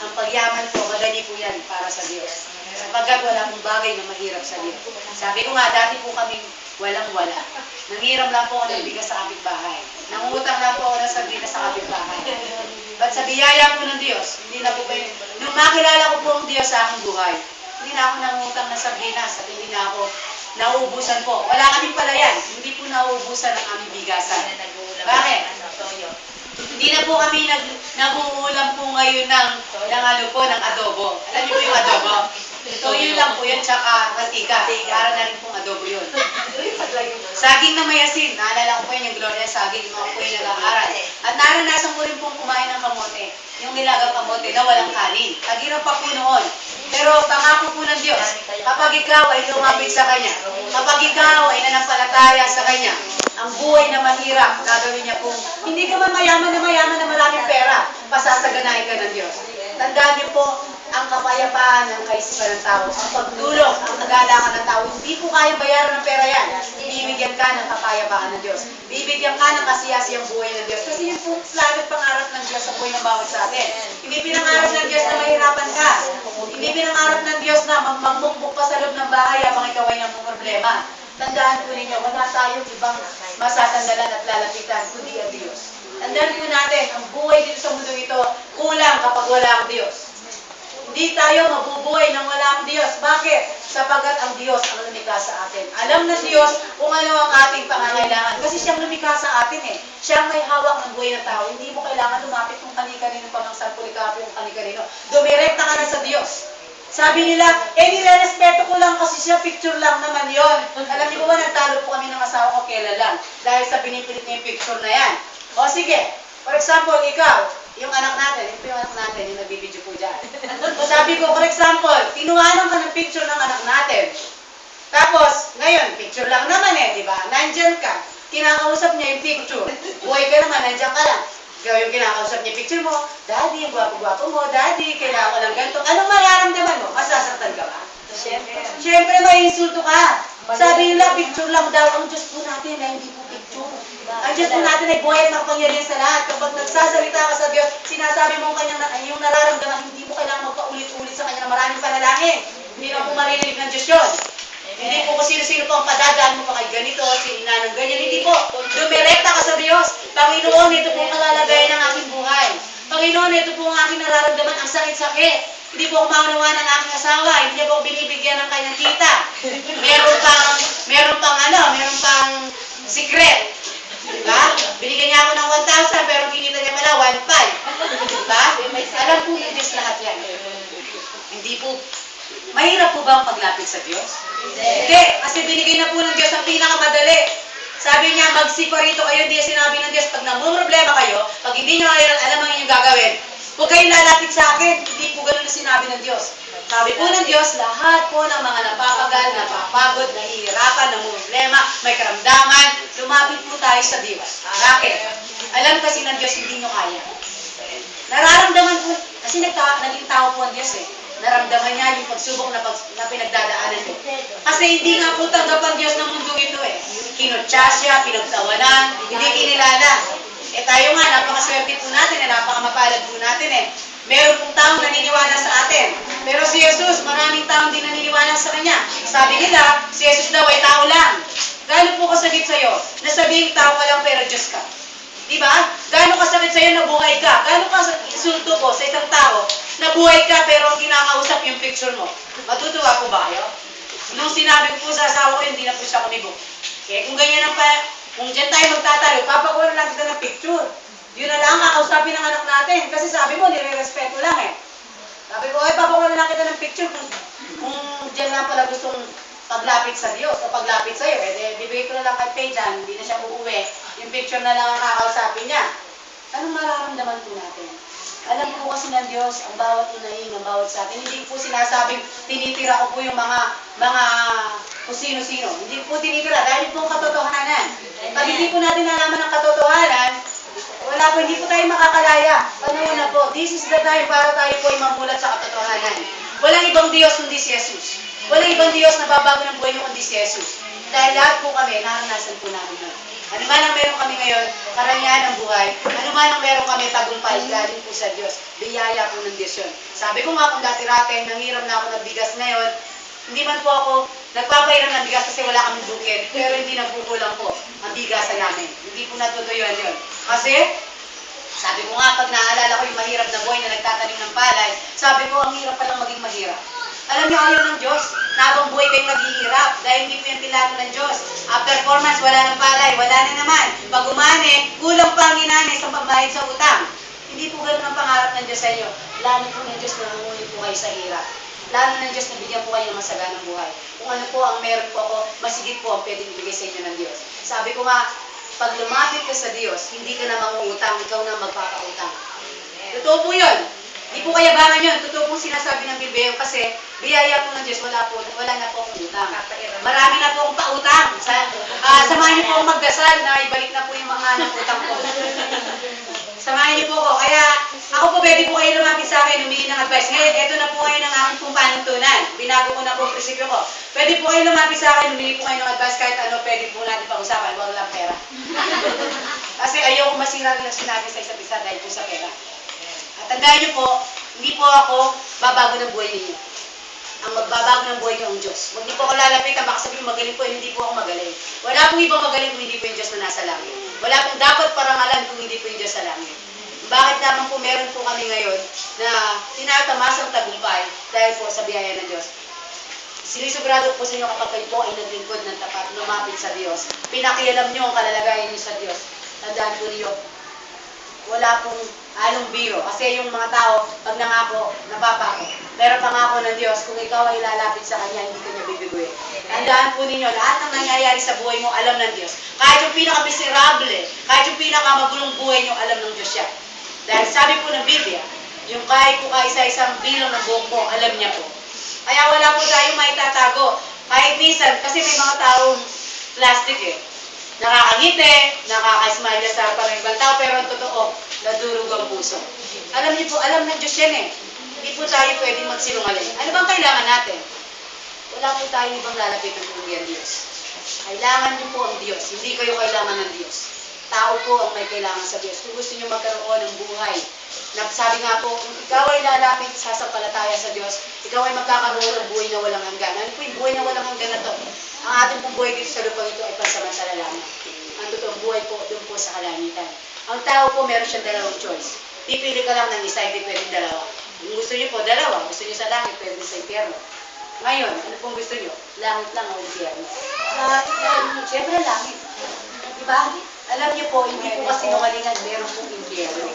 Ang pagyaman po, madali po yan para sa Diyos. Sapagkat wala pong bagay na mahirap sa Diyos. Sabi ko nga, dati po kaming walang-wala. Nanghiram lang po ako ng bigas sa kapitbahay. Nangungutang lang po ako ng sardinas sa kapitbahay. But sa biyaya po ng Diyos, hindi na po kayo, nung makilala ko po ang Diyos sa aking buhay, hindi na ako nangungutang ng sardinas at hindi na ako nauubusan po. Wala kaming palayan. Hindi po nauubusan ang aming bigasan. Bakit? Hindi na po kami nangungulam po ngayon ng adobo. Alam niyo po yung adobo? Toyo lang po yun, tsaka mantika. Para na rin pong adobo yun. Saging na may asin. Naalala ko po yun, yung Gloria saging, mga po yung nag-aaral. At naranasan ko rin pong kumain ng kamote. Yung nilagang kamote na walang kanin. Tagirap pa po noon. Pero pangako po ng Diyos, kapag ikaw ay lumapit sa Kanya, kapag ikaw ay nanampalataya sa Kanya, ang buhay na mahirap, gagawin niya po, hindi ka man mayaman na maraming pera, pasasaganahin ka ng Diyos. Tandaan niyo po, ang kapayapaan ng kaisipan ng tao, ang pagtulong, ang kagalangan ng tao, hindi po kayang bayaran ng pera yan. Bibigyan ka ng kapayapaan ng Diyos. Bibigyan ka ng kasiyasiyang buhay ng Diyos. Kasi yun po plano at pangarap ng Diyos sa buhay ng bawat sa atin. Hindi pinangarap ng Diyos na mahirapan ka. Hindi pinangarap ng Diyos na magmukmuk pa sa loob ng bahay habang ikaw ay nang problema. Tandaan po ninyo, wala tayong ibang masasandalan at lalapitan, kundi ang Diyos. Tandaan po natin, ang buhay dito sa mundo ito, kulang kapag wala ang Diyos. Hindi tayo mabubuhay nang wala ang Diyos. Bakit? Sapagat ang Diyos ang lumikha sa atin. Alam ng Diyos kung ano ang ating pangangailangan. Kasi siyang lumikha sa atin eh. Siyang may hawak ng buhay ng tao. Hindi mo kailangan lumapit kung kani-kanino pa ng sampulikapyo kung kani-kanino. Dumirekta ka na sa Diyos. Sabi nila, nire-respeto ko lang kasi siya, picture lang naman yon. Alam niyo ba, nagtalo po kami ng asawa ko kailan lang. Dahil sa pinipilit niya yung picture na yan. O sige, for example, ikaw, yung anak natin, yung anak natin, yung nagbibideo po dyan. Sabi ko, for example, kinuhanan ka ng picture ng anak natin. Tapos, ngayon, picture lang naman eh, di ba? Nandyan ka, kinakausap niya yung picture. Buhay ka naman, nandyan ka lang. Ikaw yung kinakausap niya picture mo, Daddy, yung gwapo-gwapo mo, Daddy, kailangan ko lang ganito. Anong mararamdaman mo? Masasaktan ka ba? Siyempre, may insulto ka. Sabi nila, picture lang daw. Ang Diyos po natin na hindi po picture. Ang Diyos po natin ay buhay at makapangyarihan sa lahat. Kapag nagsasalita ka sa Diyos, sinasabi mo yung nararamdaman, hindi mo kailangan magpaulit-ulit sa Kanya na maraming panalangin. Hindi na po maririnig ng Diyos yun. Hindi po kung sino-sino po ang padadaan mo pa kay ganito, si ina ng ganyan. Hindi po. Dumirekta ka sa Diyos. Panginoon, ito po ang kalalagayan ng aking buhay. Panginoon, ito po ang aking nararamdaman, ang sakit-sakit. Hindi po ako maunawa ng aking asawa. Hindi niya po ako binibigyan ng kanyang kita. Meron pang secret. Diba? Binigyan niya ako ng 1,000 pero kinita niya pala 1,500. Diba? Alam po ng Diyos lahat yan. Hindi po. Mahirap po ba ang paglapit sa Diyos? Hindi. Kasi binigay na po ng Diyos ang pinakamadali. Sabi niya, magsiparito kayo. Hindi sinabi ng Diyos, pag namumroblema kayo, pag hindi nyo alam ang inyong gagawin, huwag kayong lalapit sa akin. Hindi po ganun na sinabi ng Diyos. Sabi po ng Diyos, lahat po ng mga napapagal, napapagod, nahihirapan, namumroblema, may karamdaman, lumapit po tayo sa Diyos. Bakit? Alam kasi ng Diyos, hindi nyo kaya. Nararamdaman po, kasi naging tao po ang Diyos eh. Naramdaman niya yung pagsubok na pinagdadaanan niyo. Kasi hindi nga po tanggap ang Diyos ng mundong ito eh. Kinutsa siya, pinagtawanan, hindi kinilala. Eh tayo nga, napakaswerte po natin, napakamapalad po natin eh. Meron pong taong naniniwala sa atin. Pero si Jesus, maraming taong din naniniwala sa Kanya. Sabi nila, si Jesus daw ay tao lang. Gaano po kasakit sa'yo? Nasabihin tao ka lang pero Diyos ka. Diba? Gaano kasakit sa'yo na buhay ka? Gaano kasulto po sa isang tao na buhay ka pero ang kinakausap yung picture mo? Matutuwa po ba kayo? Nung sinabi ko po sa asawa ko, hindi na po siya kumibok. Okay? Kung ganyan ang kung dyan tayo magtatalo, papakuha lang kita ng picture. Yun na lang kakausapin ng anak natin. Kasi sabi mo, nire-respeto lang eh. Sabi ko, papakuha lang kita ng picture. Kung dyan lang pala gustong paglapit sa Diyos o paglapit sa'yo, bibigay ko na lang kay Faye dyan, hindi na siya uuwi. Yung picture na lang ang kakausapin niya. Anong mararamdaman po natin? Alam po kasi ng Diyos, ang bawat inaing, ang bawat sa atin. Hindi po sinasabing tinitira ko po yung mga kung sino-sino. Hindi po tinitira dahil po ang katotohanan. Pag hindi po natin nalaman ang katotohanan, wala po, hindi po tayo makakalaya. Panahon na po, this is the time para tayo po ay mamulat sa katotohanan. Walang ibang Diyos kundi si Jesus. Walang ibang Diyos na babago ng buhay niyo kundi si Jesus. Dahil lahat po kami, naranasan po namin yun. Ano man ang meron kami ngayon, karangyaan ng buhay, ano man ang meron kami tagumpay, galing po sa Diyos. Biyaya po ng Diyos yun. Sabi ko nga kung dati-rate, nanghiram na ako ng bigas ngayon, hindi man po ako nagpapairam ng bigas kasi wala kaming bukid, pero hindi nagkukulang po ang bigasan namin. Hindi po natutuyuan yun. Kasi, sabi ko nga, pag naalala ko yung mahirap na buhay na nagtatanim ng palay, sabi ko, ang hirap palang maging mahirap. Alam niyo, ayaw ng Diyos, na habang buhay kayong naghihirap, dahil hindi po yung pilano ng Diyos. After 4 months, wala ng palay, wala na naman. Pag umani, kulang pa ang inani sa pambayad sa utang. sa inyo, plano po ng Diyos na nangungunin po kayo sa hirap. Plano ng Diyos na bigyan po kayo ng masaganang buhay. Kung ano po ang meron po ako, masigit po ang pwedeng ibigay sa inyo ng Diyos. Sabi ko nga, pag lumapit ka sa Diyos, hindi ka na mangungutang, ikaw na magpapautang. Totoo po yun. Hindi po kayabangan yun. Totoo po sinasabi ng Biblia kasi biyaya po ng Diyos, wala na po akong utang. Marami na po akong pautang. Samahan niyo po akong magdasal na ibalik na po yung mga anak utang ko. Samahan niyo po ako. Kaya ako po pwede po kayo lumapit sa akin, humingi ng advice. Ngayon, ito na po ngayon ang aking pong panuntunan. Binago ko na po ang prinsipyo ko. Pwede po kayo lumapit sa akin, humingi po kayo ng advice kahit ano, pwede po natin pag-usapan. Huwag lang pera. Kasi ayoko masira relasyon natin sa isa't isa dahil po sa pera. At tandaan niyo po, hindi po ako babago ng buhay ninyo. Ang magbabago ng buhay niyo ang Diyos. Huwag niyo po ako lalapitan, baka sabihin magaling po, hindi po ako magaling. Wala pong ibang magaling kung hindi po yung Diyos na nasa langit. Wala pong dapat parangalan kung hindi po yung Diyos sa langit. Bakit naman po meron po kami ngayon na tinatamasang tagumpay dahil po sa biyaya ng Diyos? Sinisigurado po sa inyo kapag kayo po ay naglingkod ng tapat, lumapit sa Diyos. Pinakialam niyo ang kalalagayan niyo sa Diyos. Tandaan po niyo, wala pong halong biro. Kasi yung mga tao, pag nangako, napapako. Pero pangako ng Diyos, kung ikaw ay lalapit sa Kanya, hindi ka niya bibiguin. Tandaan po ninyo, lahat ng nangyayari sa buhay mo, alam ng Diyos. Kahit yung pinaka-miserable, kahit yung pinaka-magulong buhay niyo, alam ng Diyos yan. Dahil sabi po ng Biblia, yung kahit po kaisa-isang bilong ng buhok mo, alam niya po. Kaya wala po tayong maitatago. Kahit minsan, kasi may mga taong plastic eh. Nakakangiti, nakaka-smile sa harapan ng ibang tao, pero ang totoo, nadurog ang puso. Alam niyo po, alam ng Diyos yan eh. Hindi po tayo pwedeng magsinungaling. Ano bang kailangan natin? Wala po tayong ibang lalapitan kundi ang Diyos. Kailangan niyo po ang Diyos, hindi kayo kailangan ng Diyos. Tao po ang may kailangan sa Diyos. Kung gusto niyo magkaroon ng buhay, sabi nga po, kung ikaw ay lalapit sa sampalataya sa Diyos, ikaw ay magkakaroon ng buhay na walang hanggan. Ano po yung buhay na walang hanggan na to? Ang ating pong buhay dito sa lupang ito ay pansamantala lamang. Ang totoong buhay po doon po sa kalangitan. Ang tao po meron siyang dalawang choice. Pipili ka lang ng isa, hindi pwedeng dalawa. Kung gusto niyo po, dalawa. Gusto niyo sa langit, pwede sa impyerno. Ngayon, ano pong gusto niyo? Langit lang o impyerno? Siyempre langit. Diba? Alam niyo po, hindi po kasi nungalingan, meron pong impyerno.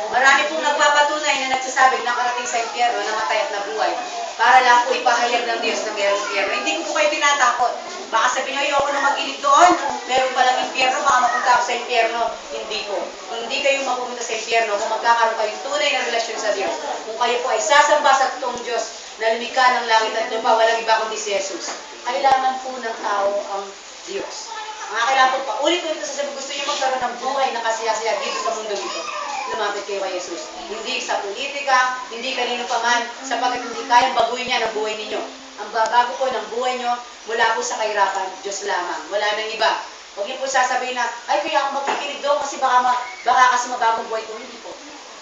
Marami pong nagpapatunay na nagsasabing nakarating sa impyerno, namatay at nabuhay. Para lang po ipahayag ng Diyos na merong impyerno. Hindi ko po kayo tinatakot. Baka sabihin nyo, ayoko na mag-inig doon. Meron palang impyerno, baka mapunta ako sa impyerno. Hindi po. Kung hindi kayo mapupunta sa impyerno, kung magkakaroon kayo tunay na relasyon sa Diyos, kung kayo po ay sasamba sa totoong Diyos na lumikha ng langit at lupa, walang iba kundi si Jesus. Kailangan po ng tao ang Diyos. Mga kailangan po pa, ulit-ulit sa sabi, gusto nyo magkaroon ng buhay na kasiyasiya dito sa mundo ito. Lumapit kayo kay Jesus. Hindi sa politika, hindi kanino pa man, sapagkat hindi kayang baguhin niya ang buhay ninyo. Ang babago po ng buhay nyo, mula po sa kahirapan, Diyos lamang. Wala nang iba. Huwag niyo po sasabihin na, ay kaya ako makikinig doon kasi baka kasi mabagong buhay ko. Hindi po.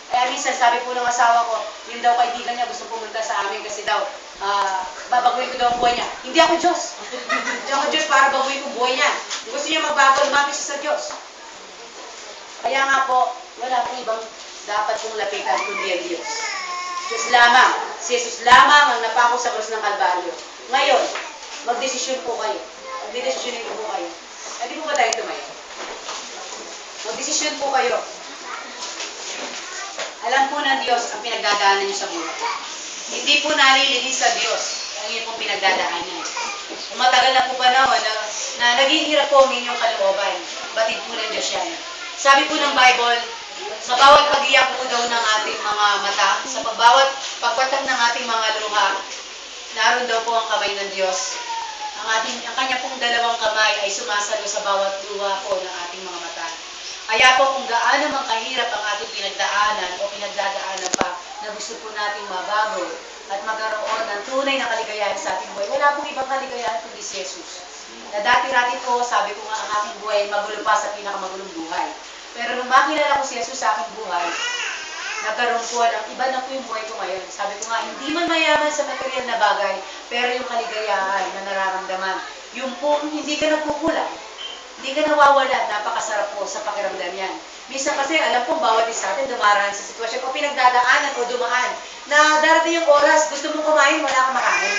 Kaya minsan sabi po ng asawa ko, yung daw kaibigan niya gusto pumunta sa amin kasi daw, babaguhin ko daw ang buhay niya. Hindi ako Diyos. Hindi ako Diyos para baguhin ko buhay niya. Kung gusto niya magbago, lumapit siya sa Diyos. Kaya nga po, wala pong ibang dapat pong lapitan kundi ang Diyos. Diyos lamang. Si Jesus lamang ang napako sa krus ng Kalbaryo. Ngayon, magdesisyon po kayo. Magdesisyonin po kayo. Hindi po ba tayo tumayo? Magdesisyon po kayo. Alam po ng Diyos ang pinagdadaanan niyo sa buhay. Hindi po nalilinis sa Diyos ang inyong pong pinagdadaanan. Matagal na po panahon na naghihirap po ang inyong kalooban. Batid po ng Diyos yan. Sabi po ng Bible, sa bawat pag-iyak po daw ng ating mga mata, sa bawat pagpatak ng ating mga luha, naroon daw po ang kamay ng Diyos. Ang kanya pong dalawang kamay ay sumasalo sa bawat luha po ng ating mga mata. Kaya po kung gaano man kahirap ang ating pinagdaanan o pinagdadaanan pa na gusto po nating mabago at magkaroon ng tunay na kaligayahan sa ating buhay, wala pong ibang kaligayahan kundi si Jesus. Na dati-dati po, sabi ko nga ang aking buhay magulo pa sa pinakamagulong buhay. Pero nung makilala ko si Jesus sa aking buhay, nagkaroon po ng iba na po yung buhay ko ngayon. Sabi ko nga, hindi man mayaman sa material na bagay, pero yung kaligayahan na nararamdaman, yung po hindi ka nagkukulang, hindi ka nawawala, napakasarap po sa pakiramdam yan. Minsan kasi, alam po, bawat isa natin dumaraan sa sitwasyon o pinagdadaanan o dumaan, na darating yung oras, gusto mong kumain, wala kang makain.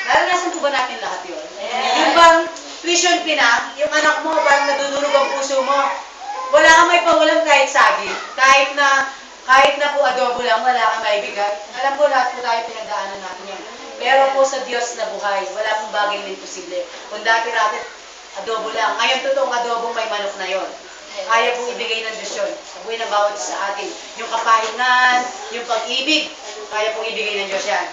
Naranasan po ba natin lahat yun? Yeah. Yung bang tuition pina, yung anak mo, parang nadudurog ang puso mo, wala kang may pawalang kahit saging. Kahit na Kahit na po adobo lang, wala kang maibigay. Alam ko lahat po tayo pinagdaanan natin yan. Pero po sa Diyos na buhay, wala pong bagay na imposible. Kung dati-dati, adobo lang. Ngayon totoong adobo may manok na yon. Kaya pong ibigay ng Diyos yun. Sa buhay ng bawat sa atin. Yung kapahingan, yung pag-ibig, kaya pong ibigay ng Diyos yan.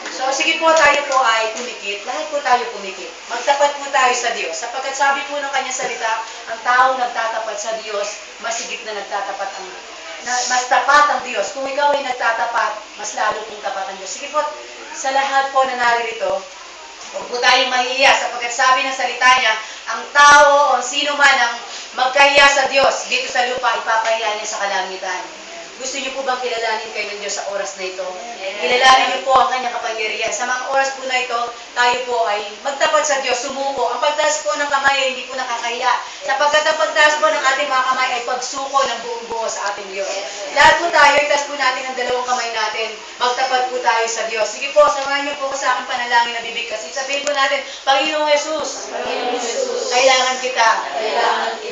So, sige po, tayo po ay pumikit. Lahat po tayo pumikit. Magtapat po tayo sa Diyos. Sapagkat sabi po ng kanyang salita, ang taong nagtatapat sa Diyos, masigit na nagtatapat mas tapat ang Diyos. Kung ikaw ay nagtatapat, mas lalo kong tapat ang Diyos. Sige po, sa lahat po na naririto, huwag po tayong mahihiya. Sapagkat sabi ng salita niya, ang tao o sino man ang magkahiya sa Diyos dito sa lupa, ipapahiya niya sa kalangitan. Gusto niyo po bang kilalanin kayo ng Diyos sa oras na ito? Kilalanin niyo po ang kanyang kapangyarihan. Sa mga oras po na ito, tayo po ay magtapat sa Diyos, sumuko. Ang pagtaas po ng kamay ay hindi po nakakahiya. Sapagkat ang pagtaas po ng ating mga kamay ay pagsuko ng buong buo sa ating Diyos. Lahat po tayo, itaas po natin ang dalawang kamay natin. Magtapat po tayo sa Diyos. Sige po, samahan niyo po ko sa aking panalangin na bibig. Kasi sabihin po natin, Panginoong Jesus, kailangan kita.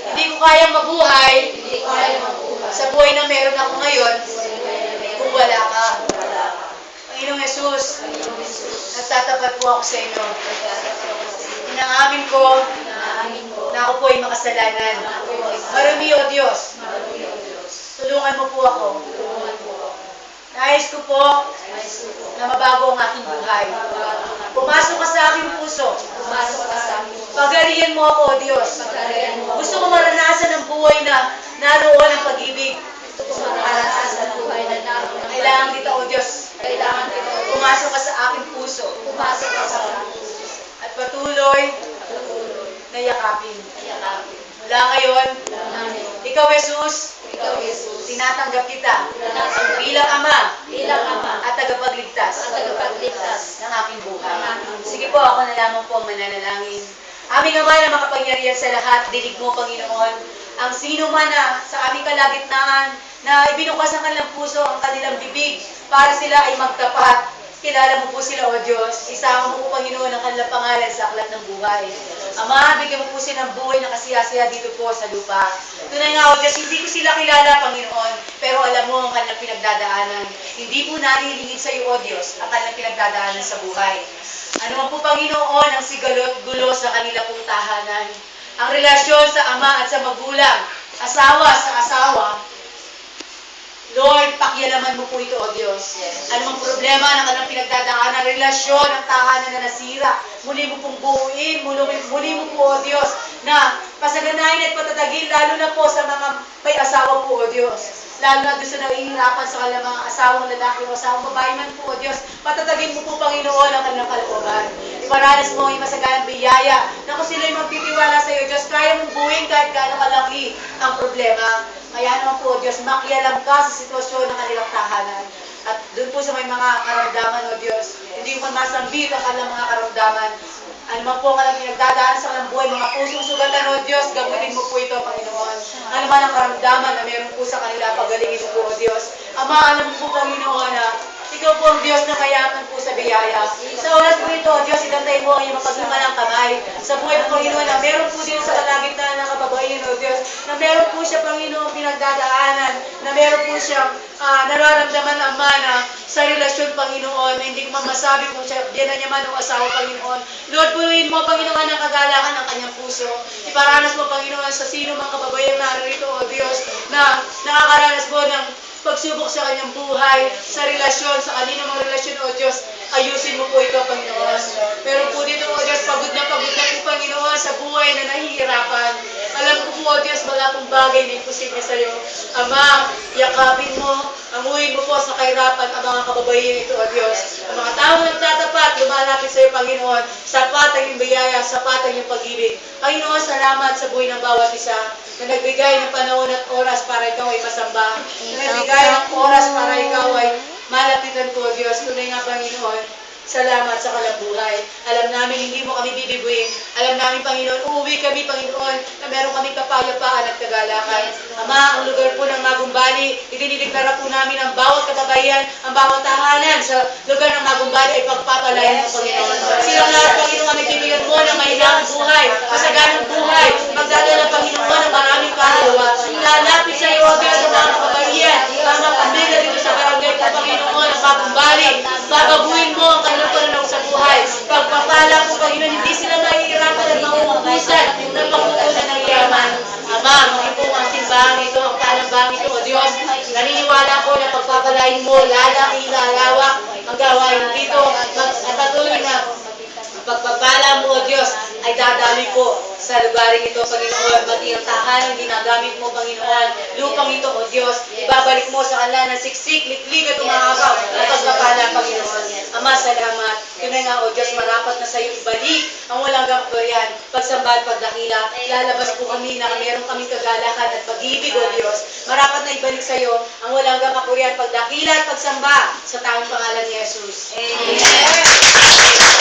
Hindi ko kayang mabuhay sa buhay na meron ako ngayon kung wala ka. Panginoong Jesus, nagtatapat po ako sa inyo. Inaamin ko na ako po ay makasalanan. Marami o Diyos, tulungan mo po ako. Nais ko po na mabago ang aking buhay. Pumasok ka sa aking puso. Pagalihan mo ako, O Diyos. Gusto ko maranasan ang buhay na naroon ang pag-ibig. Kailangan kita, O Diyos. Pumasok ka sa aking puso. At patuloy na yakapin. Mula ngayon, ikaw, Jesus, tinatanggap kita bilang Ama at tagapagligtas ng aking buhay. Sige po, ako na lamang po ang mananalangin. Aming Ama na makapangyarihan sa lahat, dinig mo, Panginoon, ang sino man na sa aming kalagitnaan na ibinukas ang kanilang puso, ang kanilang bibig, para sila ay magtapat. Kilala mo po sila, O Diyos. Isama mo po, Panginoon, ang kanilang pangalan sa aklat ng buhay. Ama, bigyan mo po sila ng buhay na kasiyasiya dito po sa lupa. Tunay nga, O Diyos, hindi ko sila kilala, Panginoon, pero alam mo ang kanilang pinagdadaanan. Hindi po nalilingid sa iyo, O Diyos, ang kanilang pinagdadaanan sa buhay. Ano man po, Panginoon, ang sigalot-gulo sa kanila pong tahanan. Ang relasyon sa ama at sa magulang, asawa sa asawa, Lord, pakialaman mo po ito, O Diyos. Anumang problema na kanilang pinagdadaanan, relasyon, ang tahanan na nasira, muli mo pong buuin, muli mo po, O Diyos, na pasaganahin at patatagin, lalo na po sa mga may asawa po, O Diyos. Lalo na doon sa nahihirapan sa kanilang mga asawang lalaki o asawang babae man po, O Diyos. Patatagin mo po, Panginoon, ang kanilang kalooban. Iparanas mo ang masaganang biyaya na kung sila'y magtitiwala sa iyo, Diyos, kaya mong buuin kahit gaano kalaki ang problema. Kaya naman po, Diyos, makialam ka sa sitwasyon ng kanilang tahanan. At doon po sa may mga karamdaman, O Diyos, hindi mo masambit ang kanilang mga karamdaman. Ano man po kanilang pinagdadaan sa kanilang buhay, mga pusong sugatan, O Diyos, gamutin mo po ito, Panginoon. Ano man ang karamdaman na meron po sa kanila, pagalingin mo po, O Diyos. Ama, alam mo po, Panginoon, na ikaw po ang Diyos na mayaman po sa biyaya. Sa oras po ito, O Diyos, itantayin mo ang iyong mapagluman ng kamay. Sa buhay ng Panginoon, na meron po dito sa kalagitnaan ng kababaihan, O Diyos, na meron po siya, Panginoon, pinagdadaanan, na meron po siyang nararamdaman ang mana sa relasyon, Panginoon, na hindi ko masabi kung siya, biyanan niya man o asawa, Panginoon. Lord, punuin mo, Panginoon, ang kagalakan ng kanyang puso. Iparanas mo, Panginoon, sa sino mang kababayan narito, O Diyos, na nakakaranas mo ng pagsubok sa kanyang buhay, sa relasyon, sa kanino mga relasyon, O Diyos, ayusin mo po ito, Panginoon. Pero po dito, O Diyos, pagod na po, Panginoon, sa buhay na nahihirapan. Alam ko po, O Diyos, wala pong bagay na imposible sa iyo. Ama, yakapin mo, amuhin mo po sa kahirapan ang mga kababayan ito, O Diyos. Ang mga taong nagtatapat, lumalapit sa iyo, Panginoon, sapat ang iyong biyaya, sapat ang iyong pag-ibig. Panginoon, salamat sa buhay ng bawat isa na nagbigay ng panahon at oras para ikaw ay masamba. Na nagbigay ng oras para ikaw ay malapitan ko, Diyos. Tunay nga, Panginoon, salamat sa kalambuhay. Alam namin hindi mo kami bibiguin. Alam namin, Panginoon, uuwi kami, Panginoon, na meron kaming kapayapaan at kagalakan. Ama, ang lugar po ng Magumbali, idinideklara po namin ang bawat kababayan, ang bawat tahanan sa lugar ng Magumbali ay pagpapalayan ng Panginoon. Silang lahat, Panginoon, kami bibigyan mo ng mahinang buhay, masaganang buhay, magdadala, Panginoon, ng maraming kaluluwa. Lalapit sa iyo, Diyos, ang mga kababayan, mga pamilya, pagpapala po, Panginoon, hindi sila mahihirapan at mauubusan ng pagkukunan ng yaman. Ama, maging po ang simbahan ito, ang panambang ito, O Diyos. Naniniwala ko na pagpapalain mo, lalaki, lalawak, ang gawain dito, at patuloy na ang pagpapala mo, O Diyos, ay dadaloy po sa lugaring ito, Panginoon. Maging ang tahanan ginagamit mo, Panginoon. Lupang ito, O Diyos, ibabalik mo sa kanila ng siksik, liklik at umakabaw ang pagpapala, Panginoon. Ama, salamat. Tunay nga, O Diyos, marapat na sa iyo ibalik ang walang kapurihan, pagsamba at pagdakila. Lalabas po kami na meron kaming kagalakan at pag-ibig, O Diyos. Marapat na ibalik sa iyo ang walang kapurihan, pagdakila at pagsamba sa tawang pangalan ni Jesus. Amen.